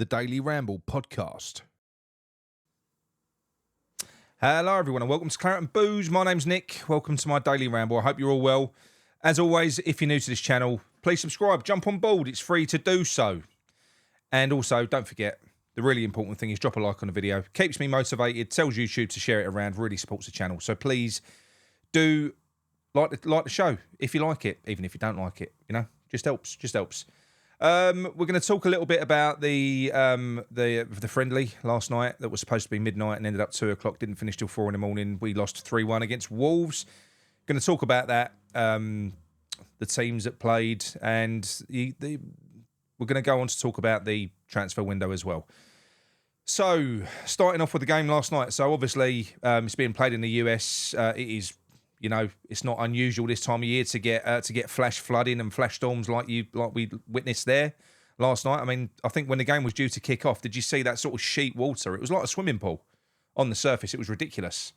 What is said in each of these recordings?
the Daily Ramble podcast. Hello everyone and welcome to Claret and Booze. My name's Nick. Welcome to my Daily Ramble. I hope you're all well. As always, if you're new to this channel, please subscribe, jump on board. It's free to do so. And also, don't forget, the really important thing is drop a like on the video. Keeps me motivated, tells YouTube to share it around, really supports the channel. So please do like the show if you like it, even if you don't like it. You know, just helps. We're going to talk a little bit about the friendly last night that was supposed to be midnight and ended up 2 o'clock. Didn't finish till 4 in the morning. We lost 3-1 against Wolves. Going to talk about that, the teams that played, and we're going to go on to talk about the transfer window as well. So, starting off with the game last night. So, obviously, it's being played in the US. It is, you know, it's not unusual this time of year to get flash flooding and flash storms like we witnessed there last night. I mean, I think when the game was due to kick off, did you see that sort of sheet water? It was like a swimming pool on the surface. It was ridiculous.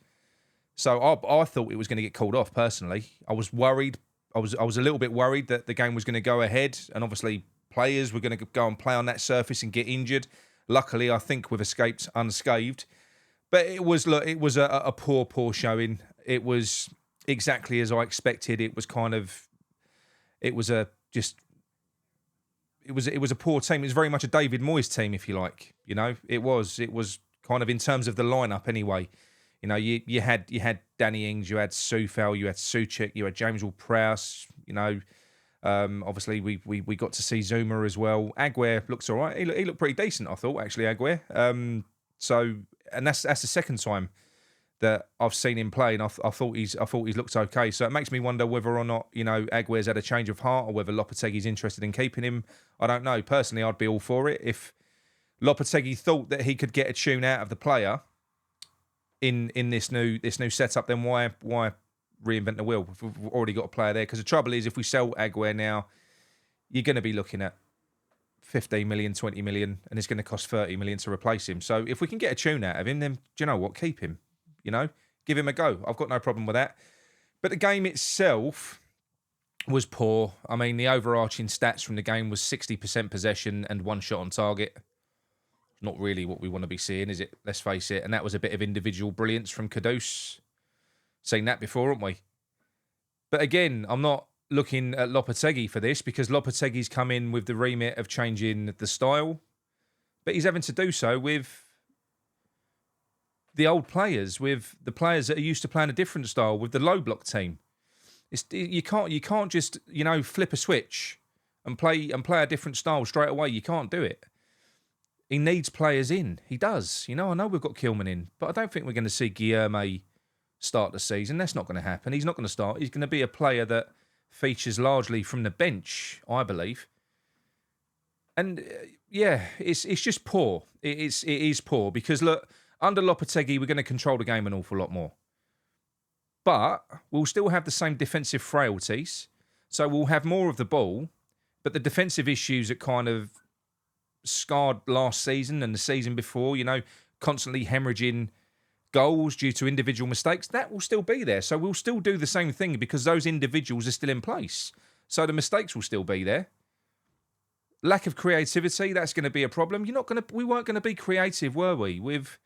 So, I thought it was going to get called off. Personally, I was worried. I was a little bit worried that the game was going to go ahead, and obviously players were going to go and play on that surface and get injured. Luckily, I think we've escaped unscathed. But it was a poor showing. It was exactly as I expected. It was a poor team. It was very much a David Moyes team, if you like. You know, it was kind of in terms of the lineup anyway. You know, you had Danny Ings, you had Soufal, you had Soucek, you had James Ward-Prowse. You know, obviously we got to see Zuma as well. Aguerd looks all right. He looked pretty decent, I thought, actually, Aguerd. And that's the second time that I've seen him play, and I thought he's looked okay. So it makes me wonder whether or not, you know, Aguerd's had a change of heart, or whether Lopetegui's interested in keeping him. I don't know. Personally, I'd be all for it. If Lopetegui thought that he could get a tune out of the player in this new setup, then why reinvent the wheel? We've already got a player there. Because the trouble is, if we sell Aguerd now, you're going to be looking at 15 million, 20 million, and it's going to cost 30 million to replace him. So if we can get a tune out of him, then do you know what? Keep him. You know, give him a go. I've got no problem with that. But the game itself was poor. I mean, the overarching stats from the game was 60% possession and 1 shot on target. Not really what we want to be seeing, is it? Let's face it. And that was a bit of individual brilliance from Kudus. Seen that before, haven't we? But again, I'm not looking at Lopetegui for this, because Lopetegui's come in with the remit of changing the style. But he's having to do so with the old players, with the players that are used to playing a different style, with the low block team. You can't just, you know, flip a switch and play a different style straight away. You can't do it. He needs players in. He does. You know, I know we've got Kilman in, but I don't think we're going to see Guilherme start the season. That's not going to happen. He's not going to start. He's going to be a player that features largely from the bench, I believe. And yeah, it's just poor. It is poor, because look, under Lopetegui, we're going to control the game an awful lot more. But we'll still have the same defensive frailties. So we'll have more of the ball. But the defensive issues that kind of scarred last season and the season before, you know, constantly hemorrhaging goals due to individual mistakes, that will still be there. So we'll still do the same thing, because those individuals are still in place. So the mistakes will still be there. Lack of creativity, that's going to be a problem. We weren't going to be creative, were we? With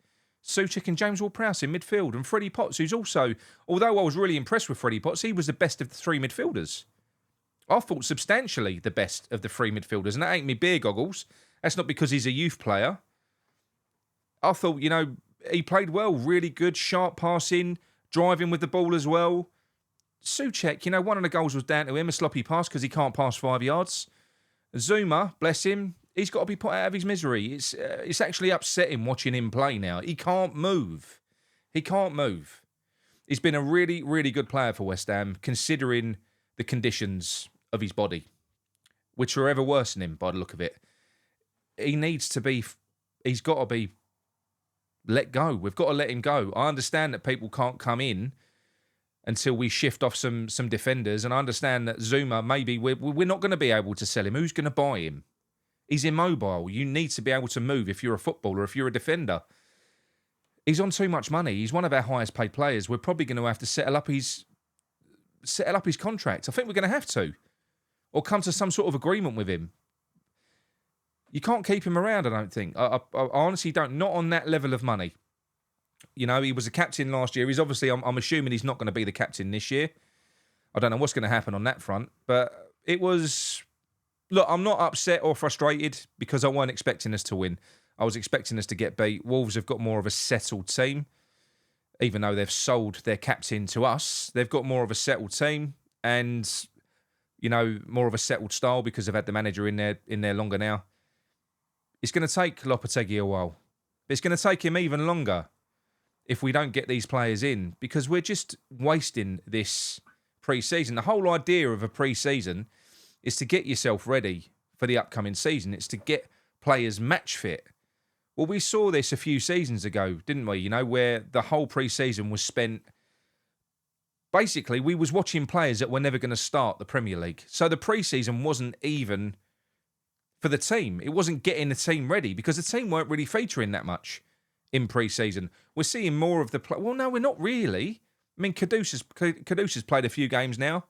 Soucek and James Ward-Prowse in midfield, and Freddie Potts, who's also, although I was really impressed with Freddie Potts, he was the best of the 3 midfielders. I thought substantially the best of the 3 midfielders, and that ain't me beer goggles. That's not because he's a youth player. I thought, you know, he played well, really good, sharp passing, driving with the ball as well. Soucek, you know, one of the goals was down to him, a sloppy pass, because he can't pass 5 yards. Zuma, bless him, he's got to be put out of his misery. It's actually upsetting watching him play now. He can't move. He's been a really, really good player for West Ham, considering the conditions of his body, which are ever worsening by the look of it. He's got to be let go. We've got to let him go. I understand that people can't come in until we shift off some defenders, and I understand that Zuma, maybe we're not going to be able to sell him. Who's going to buy him? He's immobile. You need to be able to move if you're a footballer, if you're a defender. He's on too much money. He's one of our highest paid players. We're probably going to have to settle up his contract. I think we're going to have to, or come to some sort of agreement with him. You can't keep him around, I don't think. I honestly don't. Not on that level of money. You know, he was a captain last year. He's obviously, I'm assuming he's not going to be the captain this year. I don't know what's going to happen on that front. But it was... Look, I'm not upset or frustrated because I weren't expecting us to win. I was expecting us to get beat. Wolves have got more of a settled team. Even though they've sold their captain to us, they've got more of a settled team and, you know, more of a settled style because they've had the manager in there longer now. It's going to take Lopetegui a while. But it's going to take him even longer if we don't get these players in because we're just wasting this pre-season. The whole idea of a pre-season is to get yourself ready for the upcoming season. It's to get players match fit. Well, we saw this a few seasons ago, didn't we? You know, where the whole pre-season was spent... Basically, we was watching players that were never going to start the Premier League. So the pre-season wasn't even for the team. It wasn't getting the team ready because the team weren't really featuring that much in pre-season. We're seeing more of the... Well, no, we're not really. I mean, Caduce's played a few games now.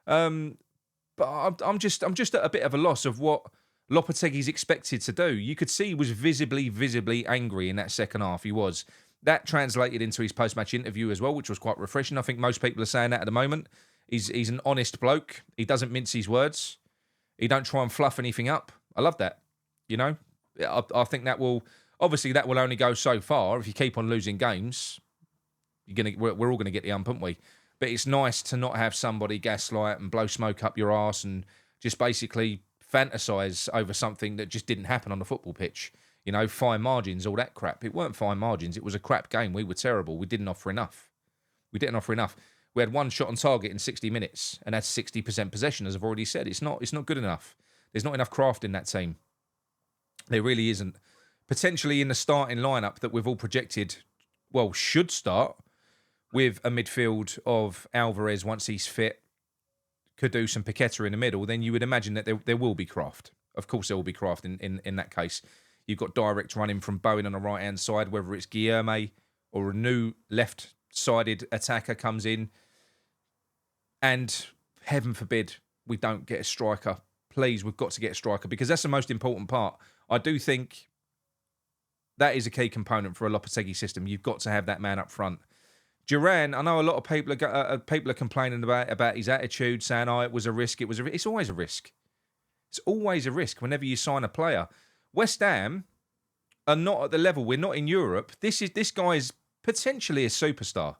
But I'm just at a bit of a loss of what Lopetegui's expected to do. You could see he was visibly angry in that second half. He was. That translated into his post-match interview as well, which was quite refreshing. I think most people are saying that at the moment. He's an honest bloke. He doesn't mince his words. He don't try and fluff anything up. I love that. You know, I think that will only go so far. If you keep on losing games, we're all gonna get the ump, aren't we? But it's nice to not have somebody gaslight and blow smoke up your arse and just basically fantasise over something that just didn't happen on the football pitch. You know, fine margins, all that crap. It weren't fine margins. It was a crap game. We were terrible. We didn't offer enough. We had one shot on target in 60 minutes and had 60% possession, as I've already said. It's not good enough. There's not enough craft in that team. There really isn't. Potentially in the starting lineup that we've all projected, well, should start with a midfield of Alvarez once he's fit, Kudus and Paqueta in the middle, then you would imagine that there will be craft. Of course there will be craft in that case. You've got direct running from Bowen on the right-hand side, whether it's Guilherme or a new left-sided attacker comes in. And heaven forbid we don't get a striker. Please, we've got to get a striker because that's the most important part. I do think that is a key component for a Lopetegui system. You've got to have that man up front. Duran, I know a lot of people are complaining about his attitude, saying, "Oh, it was a risk. It's always a risk. It's always a risk whenever you sign a player." West Ham are not at the level. We're not in Europe. This guy is potentially a superstar.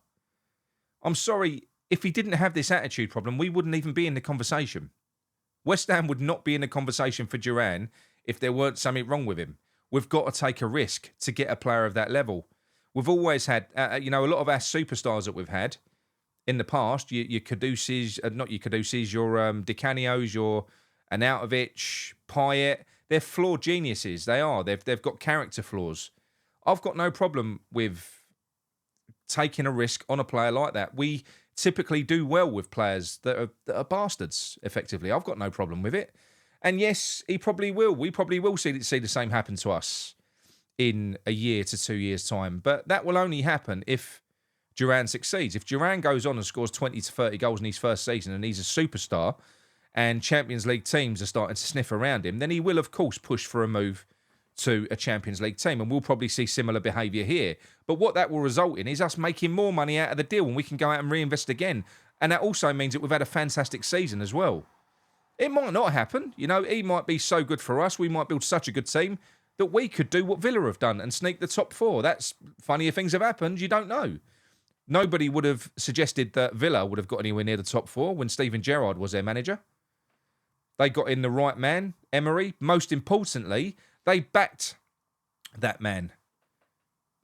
I'm sorry, if he didn't have this attitude problem, we wouldn't even be in the conversation. West Ham would not be in the conversation for Duran if there weren't something wrong with him. We've got to take a risk to get a player of that level. We've always had, a lot of our superstars that we've had in the past, your Caduces, not your Caduces, your Di Canios, your Arnautovic, Payet, they're flawed geniuses. They are. They've got character flaws. I've got no problem with taking a risk on a player like that. We typically do well with players that are bastards, effectively. I've got no problem with it. And yes, he probably will. We probably will see the same happen to us in a year to 2 years' time. But that will only happen if Duran succeeds. If Duran goes on and scores 20 to 30 goals in his first season and he's a superstar and Champions League teams are starting to sniff around him, then he will, of course, push for a move to a Champions League team. And we'll probably see similar behaviour here. But what that will result in is us making more money out of the deal and we can go out and reinvest again. And that also means that we've had a fantastic season as well. It might not happen. You know, he might be so good for us. We might build such a good team that we could do what Villa have done and sneak the top four. That's funnier things have happened. You don't know. Nobody would have suggested that Villa would have got anywhere near the top four when Steven Gerrard was their manager. They got in the right man, Emery. Most importantly, they backed that man.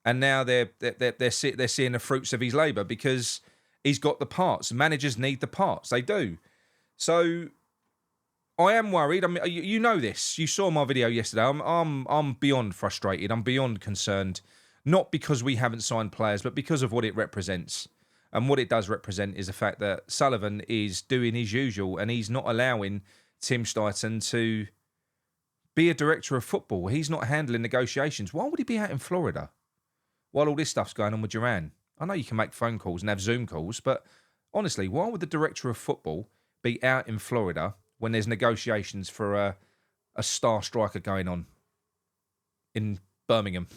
And now they're seeing the fruits of his labour because he's got the parts. Managers need the parts. They do. So I am worried. I mean, you know this. You saw my video yesterday. I'm beyond frustrated. I'm beyond concerned. Not because we haven't signed players, but because of what it represents. And what it does represent is the fact that Sullivan is doing his usual and he's not allowing Tim Steidten to be a director of football. He's not handling negotiations. Why would he be out in Florida while all this stuff's going on with Duran? I know you can make phone calls and have Zoom calls, but honestly, why would the director of football be out in Florida when there's negotiations for a star striker going on? in Birmingham.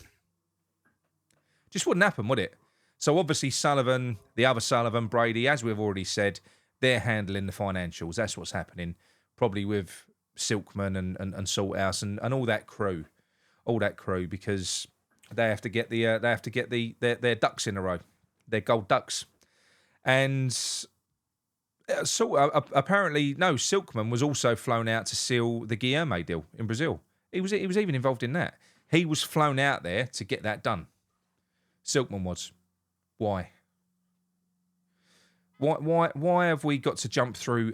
Just wouldn't happen, would it? So obviously Sullivan, the other Sullivan, Brady, as we've already said, they're handling the financials. That's what's happening. Probably with Silkman and Salthouse and all that crew. All that crew, because they have to get their ducks in a row. Their gold ducks. And apparently, no, Silkman was also flown out to seal the Guilherme deal in Brazil. He was even involved in that. He was flown out there to get that done. Silkman was. Why? Why have we got to jump through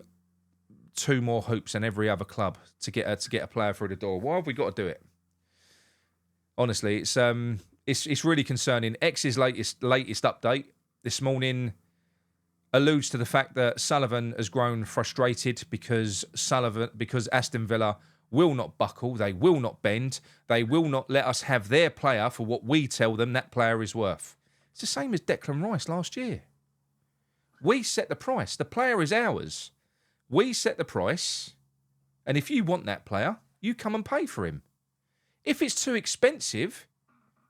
2 more hoops than every other club to get a player through the door? Why have we got to do it? Honestly, it's really concerning. X's latest update this morning alludes to the fact that Sullivan has grown frustrated because Aston Villa will not buckle, they will not bend, they will not let us have their player for what we tell them that player is worth. It's the same as Declan Rice last year. We set the price. The player is ours. We set the price, and if you want that player, you come and pay for him. If it's too expensive,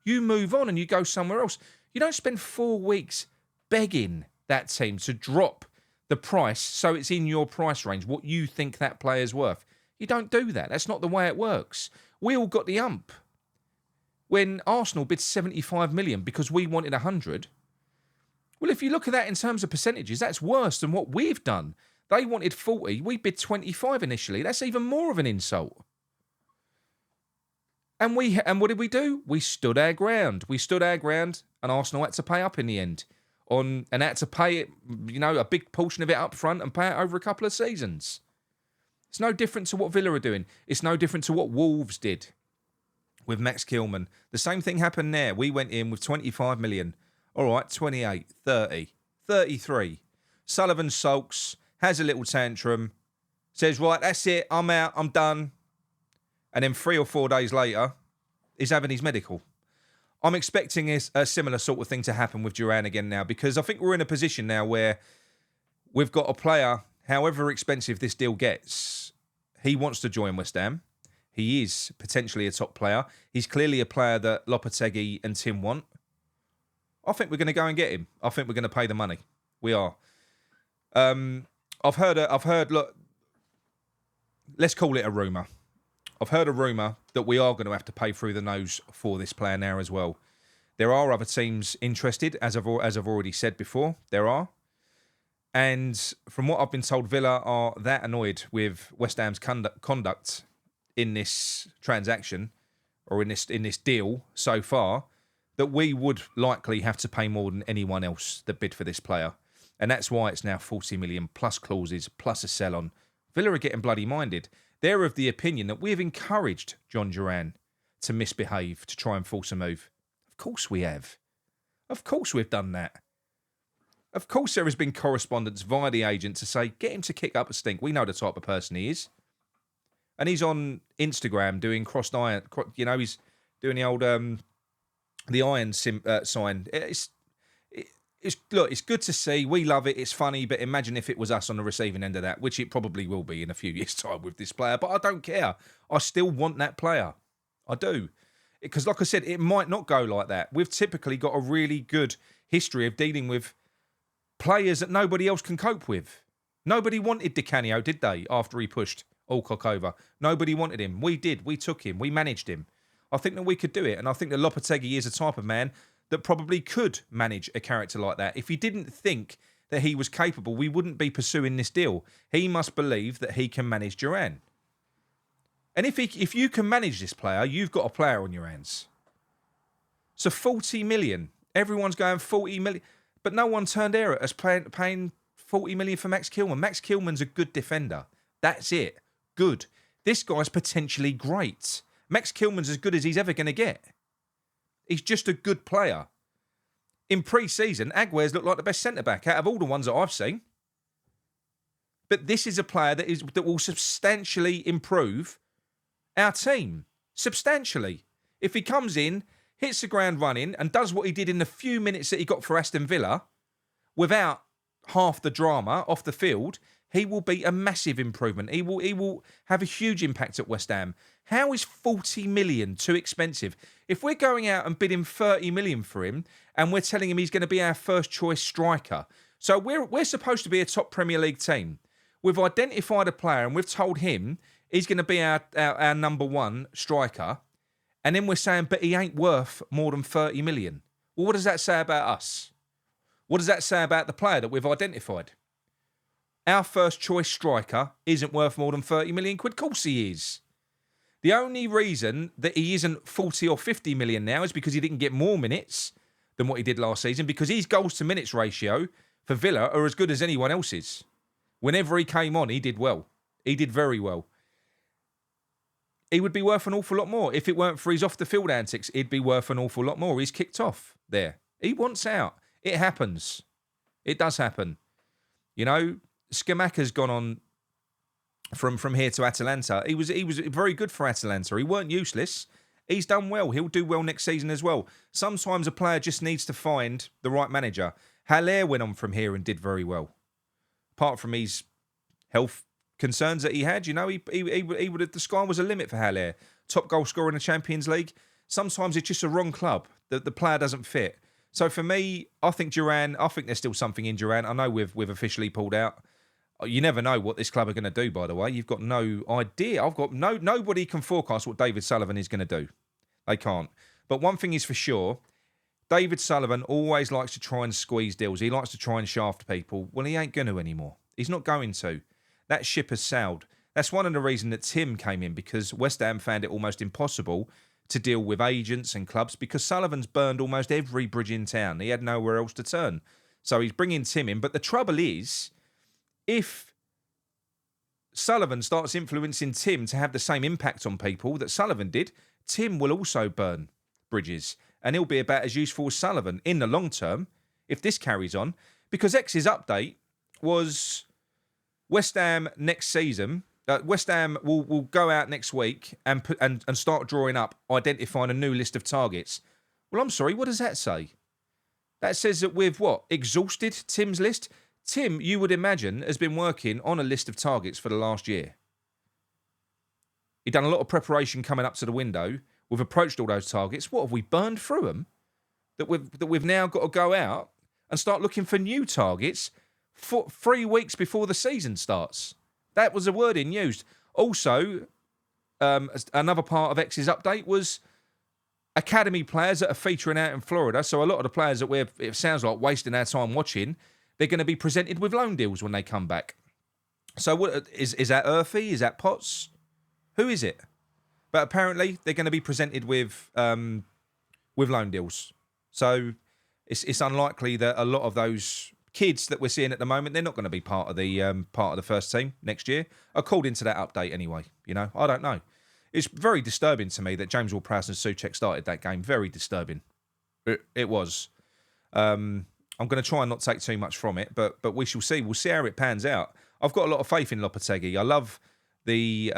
you move on and you go somewhere else. You don't spend 4 weeks begging that team to drop the price so it's in your price range, what you think that player's worth. You don't do that. That's not the way it works. We all got the ump when Arsenal bid 75 million because we wanted 100. Well, if you look at that in terms of percentages, that's worse than what we've done. They wanted 40. We bid 25 initially. That's even more of an insult. And what did we do? We stood our ground. And Arsenal had to pay up in the end. And had to pay it, a big portion of it up front and pay it over a couple of seasons. It's no different to what Villa are doing. It's no different to what Wolves did with Max Kilman. The same thing happened there. We went in with 25 million. All right, 28, 30, 33. Sullivan sulks, has a little tantrum, says, right, that's it, I'm out, I'm done. And then 3 or 4 days later, he's having his medical. I'm expecting a similar sort of thing to happen with Duran again now, because I think we're in a position now where we've got a player, however expensive this deal gets, he wants to join West Ham. He is potentially a top player. He's clearly a player that Lopetegui and Tim want. I think we're going to go and get him. I think we're going to pay the money. We are. I've heard, look, let's call it a rumour. I've heard a rumour that we are going to have to pay through the nose for this player now as well. There are other teams interested, as I've already said before. There are. And from what I've been told, Villa are that annoyed with West Ham's conduct in this transaction, or in this deal so far, that we would likely have to pay more than anyone else that bid for this player. And that's why it's now 40 million plus clauses, plus a sell-on. Villa are getting bloody minded. They're of the opinion that we've encouraged Jhon Duran to misbehave, to try and force a move. Of course we have. Of course we've done that. Of course there has been correspondence via the agent to say, get him to kick up a stink. We know the type of person he is. And he's on Instagram doing crossed iron. He's doing the old the iron sign. It's good to see. We love it. It's funny. But imagine if it was us on the receiving end of that, which it probably will be in a few years' time with this player. But I don't care. I still want that player. I do. Because like I said, it might not go like that. We've typically got a really good history of dealing with players that nobody else can cope with. Nobody wanted Di Canio, did they, after he pushed Alcock over? Nobody wanted him. We did. We took him. We managed him. I think that we could do it. And I think that Lopetegui is a type of man that probably could manage a character like that. If he didn't think that he was capable, we wouldn't be pursuing this deal. He must believe that he can manage Duran. And if you can manage this player, you've got a player on your hands. So 40 million. Everyone's going 40 million. But no one turned air at us paying 40 million for Max Kilman. Max Kilman's a good defender. That's it. Good. This guy's potentially great. Max Kilman's as good as he's ever going to get. He's just a good player. In pre-season, Aguirre's looked like the best centre-back out of all the ones that I've seen. But this is a player that will substantially improve our team. Substantially. If he comes in, hits the ground running, and does what he did in the few minutes that he got for Aston Villa, without half the drama off the field, he will be a massive improvement. He will have a huge impact at West Ham. How is 40 million too expensive? If we're going out and bidding 30 million for him and we're telling him he's going to be our first choice striker, so we're supposed to be a top Premier League team. We've identified a player and we've told him he's going to be our number one striker, and then we're saying, but he ain't worth more than 30 million. Well, what does that say about us? What does that say about the player that we've identified? Our first choice striker isn't worth more than 30 million quid. Of course he is. The only reason that he isn't 40 or 50 million now is because he didn't get more minutes than what he did last season, because his goals to minutes ratio for Villa are as good as anyone else's. Whenever he came on, he did well. He did very well. He would be worth an awful lot more. If it weren't for his off-the-field antics, he'd be worth an awful lot more. He's kicked off there. He wants out. It happens. It does happen. You know, Scamacca's gone on from here to Atalanta. He was very good for Atalanta. He weren't useless. He's done well. He'll do well next season as well. Sometimes a player just needs to find the right manager. Haller went on from here and did very well. Apart from his health concerns that he had, you know, he would have, the sky was a limit for Haller. Top goal scorer in the Champions League. Sometimes it's just a wrong club. The player doesn't fit. So for me, I think there's still something in Duran. I know we've officially pulled out. You never know what this club are going to do, by the way. You've got no idea. Nobody can forecast what David Sullivan is going to do. They can't. But one thing is for sure, David Sullivan always likes to try and squeeze deals. He likes to try and shaft people. Well, he ain't going to anymore. He's not going to. That ship has sailed. That's one of the reasons that Tim came in, because West Ham found it almost impossible to deal with agents and clubs, because Sullivan's burned almost every bridge in town. He had nowhere else to turn. So he's bringing Tim in. But the trouble is, if Sullivan starts influencing Tim to have the same impact on people that Sullivan did, Tim will also burn bridges. And he'll be about as useful as Sullivan in the long term if this carries on. Because X's update was West Ham next season. West Ham will go out next week and start drawing up, identifying a new list of targets. Well, I'm sorry, what does that say? That says that we've exhausted Tim's list? Tim, you would imagine, has been working on a list of targets for the last year. He'd done a lot of preparation coming up to the window. We've approached all those targets. What, have we burned through them? That we've now got to go out and start looking for new targets for 3 weeks before the season starts. That was the wording used. Also, another part of X's update was academy players that are featuring out in Florida. So a lot of the players that it sounds like wasting our time watching, they're going to be presented with loan deals when they come back. So what is that? Earthy? Is that Potts? Who is it? But apparently they're going to be presented with loan deals. So it's unlikely that a lot of those kids that we're seeing at the moment, they're not going to be part of the first team next year, according to that update anyway. You know, I don't know. It's very disturbing to me that James Ward-Prowse and Souček started that game. Very disturbing. It was. I'm going to try and not take too much from it, but we shall see. We'll see how it pans out. I've got a lot of faith in Lopetegui. I love the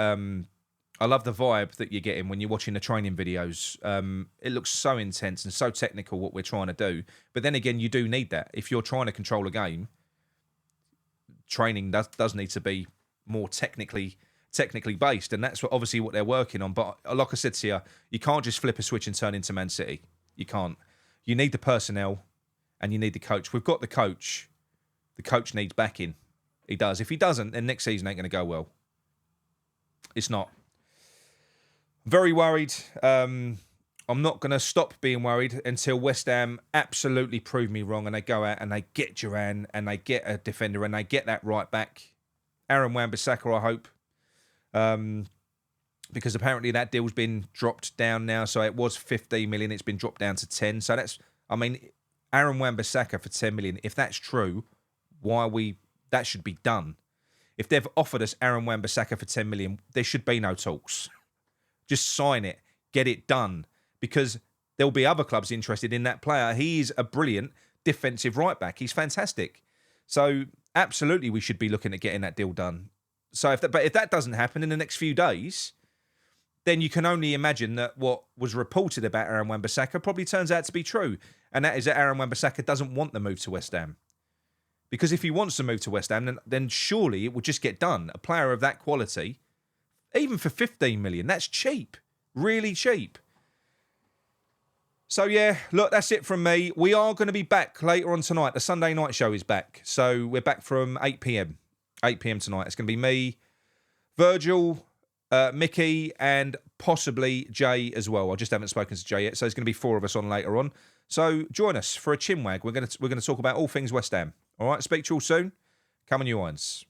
vibe that you're getting when you're watching the training videos. It looks so intense and so technical what we're trying to do. But then again, you do need that. If you're trying to control a game, training does need to be more technically based. And that's obviously what they're working on. But like I said to you, you can't just flip a switch and turn into Man City. You can't. You need the personnel and you need the coach. We've got the coach. The coach needs backing. He does. If he doesn't, then next season ain't going to go well. It's not. Very worried. I'm not going to stop being worried until West Ham absolutely prove me wrong and they go out and they get Duran and they get a defender and they get that right back. Aaron Wan-Bissaka, I hope. Because apparently that deal's been dropped down now. So it was 15 million. It's been dropped down to 10. So Aaron Wan-Bissaka for 10 million. If that's true, that should be done. If they've offered us Aaron Wan-Bissaka for 10 million, there should be no talks. Just sign it, get it done, because there'll be other clubs interested in that player. He's a brilliant defensive right back. He's fantastic. So absolutely, we should be looking at getting that deal done. So if that doesn't happen in the next few days, then you can only imagine that what was reported about Aaron Wan-Bissaka probably turns out to be true, and that is that Aaron Wan-Bissaka doesn't want the move to West Ham. Because if he wants to move to West Ham, then surely it will just get done. A player of that quality, even for 15 million, that's cheap. Really cheap. So, yeah, look, that's it from me. We are going to be back later on tonight. The Sunday night show is back. So we're back from 8 p.m. 8 p.m. tonight. It's going to be me, Virgil, Mickey, and possibly Jay as well. I just haven't spoken to Jay yet. So there's going to be 4 of us on later on. So join us for a chinwag. We're going to talk about all things West Ham. All right, speak to you all soon. Come on, you irons.